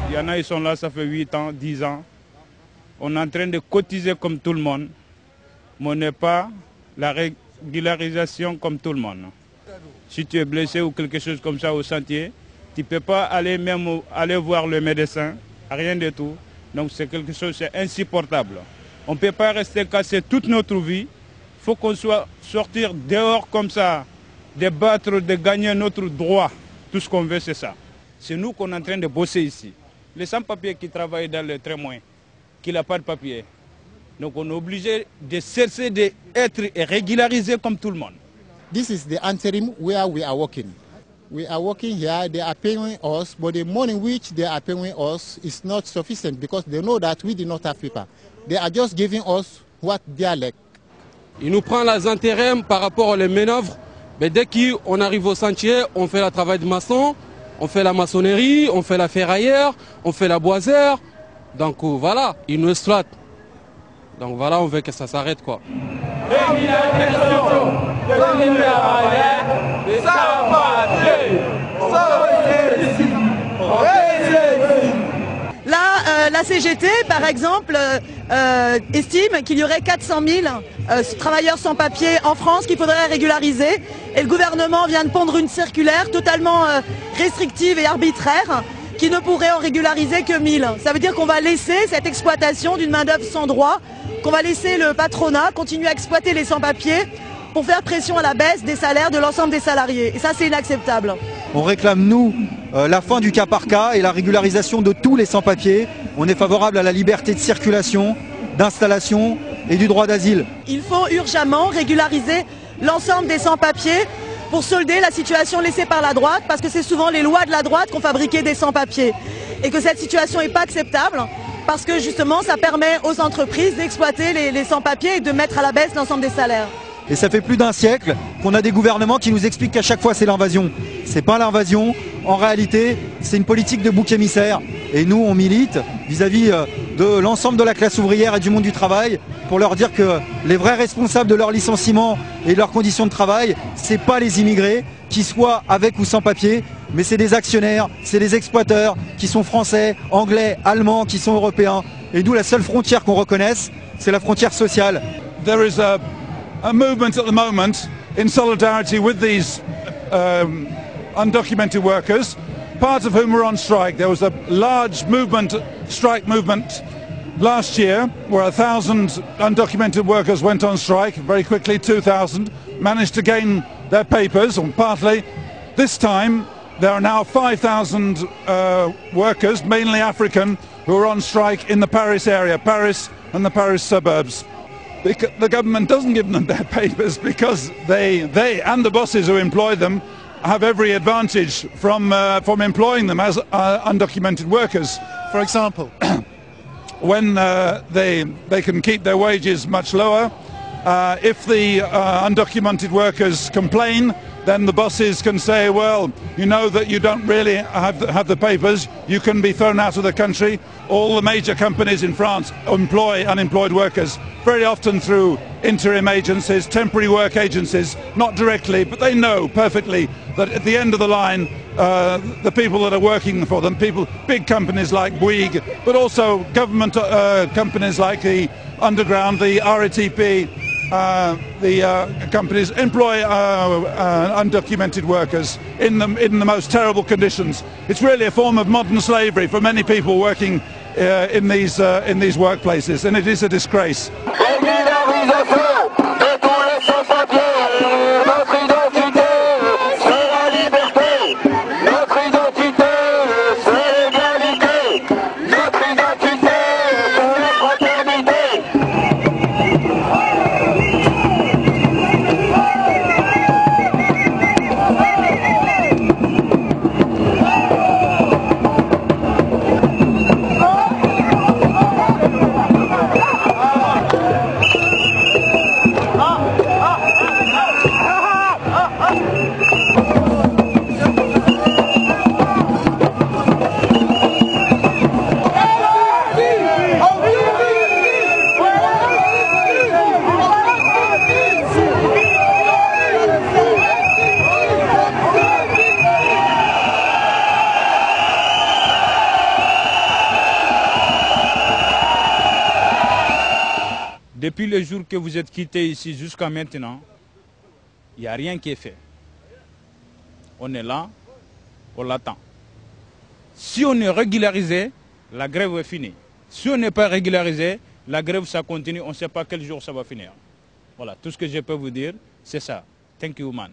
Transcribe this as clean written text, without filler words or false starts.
Il y en a, ils sont là, ça fait 8 ans, 10 ans. On est en train de cotiser comme tout le monde, mais on n'est pas la régularisation comme tout le monde. Si tu es blessé ou quelque chose comme ça au sentier, tu ne peux pas aller même aller voir le médecin, rien de tout. Donc c'est quelque chose, c'est insupportable. On ne peut pas rester cassé toute notre vie. Il faut qu'on soit sortir dehors comme ça, de battre, de gagner notre droit. Tout ce qu'on veut, c'est ça. C'est nous qu'on est en train de bosser ici. Les sans-papiers qui travaillent dans le tramway, qui n'ont pas de papier. Donc on est obligé de cesser d'être régularisé comme tout le monde. This is the interim where we are working. We are working here, they are paying us, but the money which they are paying us is not sufficient because they know that we do not have paper. They are just giving us what they are like. Ils nous prennent les intérims par rapport aux manœuvres. Mais dès qu'on arrive au chantier, on fait le travail de maçon, on fait la maçonnerie, on fait la ferraillère, on fait la boiseur. Donc voilà, ils nous exploitent. Donc voilà, on veut que ça s'arrête quoi. Là, la CGT, par exemple, estime qu'il y aurait 400 000 travailleurs sans papier en France qu'il faudrait régulariser. Et le gouvernement vient de pondre une circulaire totalement restrictive et arbitraire qui ne pourrait en régulariser que 1000. Ça veut dire qu'on va laisser cette exploitation d'une main-d'œuvre sans droit, qu'on va laisser le patronat continuer à exploiter les sans-papiers pour faire pression à la baisse des salaires de l'ensemble des salariés. Et ça, c'est inacceptable. On réclame, nous, la fin du cas par cas et la régularisation de tous les sans-papiers. On est favorable à la liberté de circulation, d'installation et du droit d'asile. Il faut urgemment régulariser l'ensemble des sans-papiers pour solder la situation laissée par la droite, parce que c'est souvent les lois de la droite qui ont fabriqué des sans-papiers. Et que cette situation n'est pas acceptable, parce que justement, ça permet aux entreprises d'exploiter les sans-papiers et de mettre à la baisse l'ensemble des salaires. Et ça fait plus d'un siècle qu'on a des gouvernements qui nous expliquent qu'à chaque fois c'est l'invasion. C'est pas l'invasion, en réalité c'est une politique de bouc émissaire. Et nous on milite vis-à-vis de l'ensemble de la classe ouvrière et du monde du travail pour leur dire que les vrais responsables de leur licenciement et de leurs conditions de travail, c'est pas les immigrés, qui soient avec ou sans papier, mais c'est des actionnaires, c'est des exploiteurs qui sont français, anglais, allemands, qui sont européens. Et nous la seule frontière qu'on reconnaisse, c'est la frontière sociale. There is a movement at the moment in solidarity with these undocumented workers, part of whom are on strike. There was a large movement, strike movement last year where 1,000 undocumented workers went on strike very quickly. 2,000 managed to gain their papers, or partly. This time there are now 5,000 workers, mainly African, who are on strike in the Paris area, Paris and the Paris suburbs. The government doesn't give them their papers because they and the bosses who employ them have every advantage from employing them as undocumented workers. For example, when they can keep their wages much lower. If the undocumented workers complain, then the bosses can say, well, you know that you don't really have the papers, you can be thrown out of the country. All the major companies in France employ unemployed workers, very often through interim agencies, temporary work agencies, not directly, but they know perfectly that at the end of the line, the people that are working for them, big companies like Bouygues, but also government companies like the Underground, the RATP, the companies employ undocumented workers in the most terrible conditions. It's really a form of modern slavery for many people working in these workplaces, and it is a disgrace. Depuis le jour que vous êtes quittés ici jusqu'à maintenant, il n'y a rien qui est fait. On est là, on l'attend. Si on est régularisé, la grève est finie. Si on n'est pas régularisé, la grève ça continue, on ne sait pas quel jour ça va finir. Voilà, tout ce que je peux vous dire, c'est ça. Thank you, man.